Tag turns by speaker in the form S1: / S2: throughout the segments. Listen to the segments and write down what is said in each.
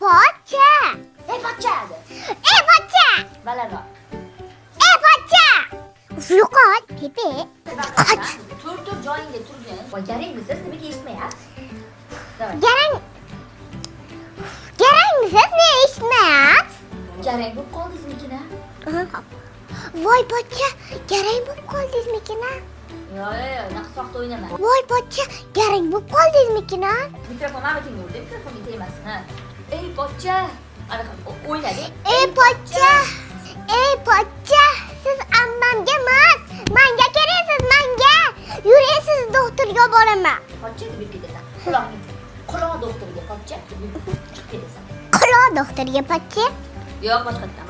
S1: Pocha.
S2: Pocha.
S1: Pocha.
S2: Balandroq.
S1: Pocha. Yo'qot, Pepe. Qoch.
S2: Tur, joyingda turgin. Voy, garangsisiz, nimaga eshitmayapsiz? Davay.
S1: Garangsisiz, ne eshitmayapsiz?
S2: Garang bo'lib qoldingizmi-kina?
S1: Voy pocha, garang bo'lib qoldingizmi-kina?
S2: Yo'q, unaqa soxta o'ynama.
S1: Voy pocha, garang bo'lib qoldingizmi-kina?
S2: Mikrofon mana tinga urdi, mikrofonga tegmasin, ha. Ey pocha. Anaqa o'ynadi.
S1: Pocha. Pocha, siz ammamga emas, menga keraksiz, menga. Yurasiz, doktorga boraman.
S2: Pocha deb ketasan. Quloq doktoriga pocha deb ketasan.
S1: Quloq doktorga pocha.
S2: Yo'q, boshqatdan.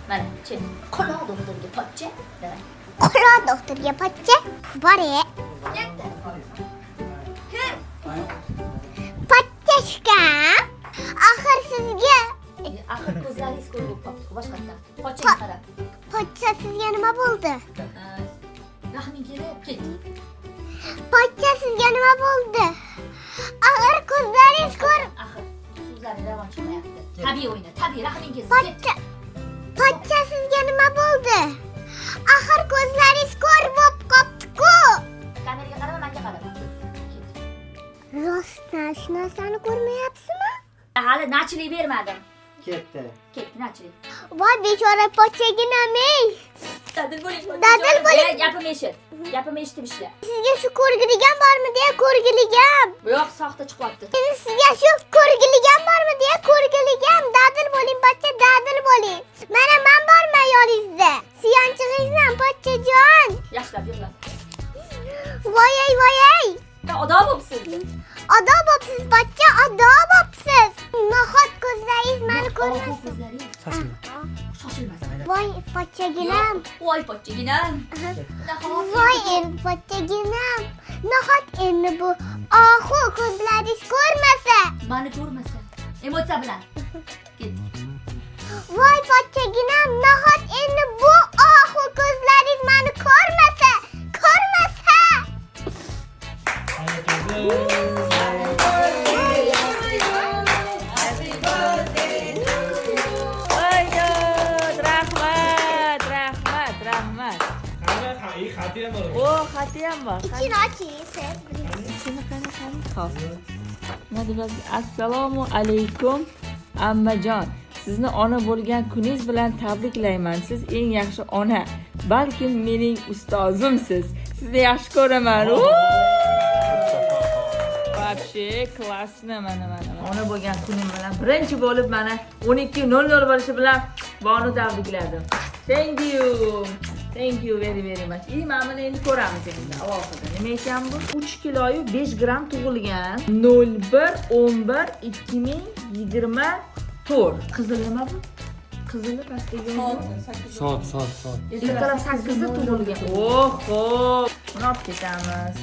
S2: Mana, chin. Quloq doktoriga pocha. Davay.
S1: Quloq doktorga pocha. Bore.
S2: Ketdi. Kim?
S1: Pochashka. Axir sizga
S2: Axir ko'zlaringiz ko'rib qolibdi, boshqatdan. Pochaga qarab.
S1: pocha sizga nima bo'ldi?
S2: Rahming kelib ketdi.
S1: Pocha sizga nima bo'ldi? Axir ko'zlaringiz ko'rib.
S2: Axir so'zlari ravon chiqmayapti. Tabiiy o'yna, tabiiy rahming kelsin.
S1: Pocha sizga nima bo'ldi? Axir ko'zlaringiz ko'rib qopti-ku.
S2: Kameraga qarama, menga qarama.
S1: Rostdan shu narsani ko'rmayapsizmi?
S2: Hali nachilik bermadim.
S3: Ketdi.
S2: Ketdi nachilik.
S1: Voy bechora pochaginam-ey.
S2: Dadil bo'ling.
S1: Dadil bo'ling.
S2: Gapimni eshit. Gapimni eshitib ishla.
S1: Sizga shu ko'rgiligam bormi deya ko'rgiligam.
S2: Bu yoq soxta chiqyapti.
S1: Sizga shu ko'rgiligam bormi deya ko'rgiligam. Dadil bo'ling, pocha, dadil bo'ling. Mana men borman yoningizda. Suyanchig'ingizdan pochajon.
S2: Yaxshilab yig'lab.
S1: Voy.
S2: Odob bo'libsiz.
S1: Odob bo'psiz, pocha, odob bo'psiz. Nahot ko'zlaringiz meni ko'rmas.
S2: Ko'zlaringiz shoshilmas.
S1: Voy pochaginam.
S2: Voy pochaginam.
S1: Voy pochaginam. Nahot endi bu ohu ko'zlaringiz ko'rmasa.
S2: Meni ko'rmasa, emotsiya bilan.
S1: Voy pochaginam, nahot endi bu ohu ko'zlaringiz meni ko'rmasa.
S2: Rahmat.
S3: Xati ham bor.
S2: O, xati ham bor.
S1: İçini açıysa.
S2: Xo'p. Assalomu alaykum ammajon. Sizni ona bo'lgan kuningiz bilan tabriklayman. Siz eng yaxshi ona, balkim mening ustozimsiz. Sizni yaxshi ko'raman. Вообще klassni mana. Ona bo'lgan kunim bilan birinchi bo'lib mana 12:00 bo'lishi bilan Bonu tabrikladim. Thank you very much. Mana buni endi ko'ramiz endi. Alohida. Nima ekan bu? 3 kiloyu 5 gram tug'ilgan. 01/11/2024. Qizil nima bu? Qizili pastdagi
S3: Soat.
S2: ertalab 8da tug'ilgan. Oh, xo'p. Buni olib ketamiz.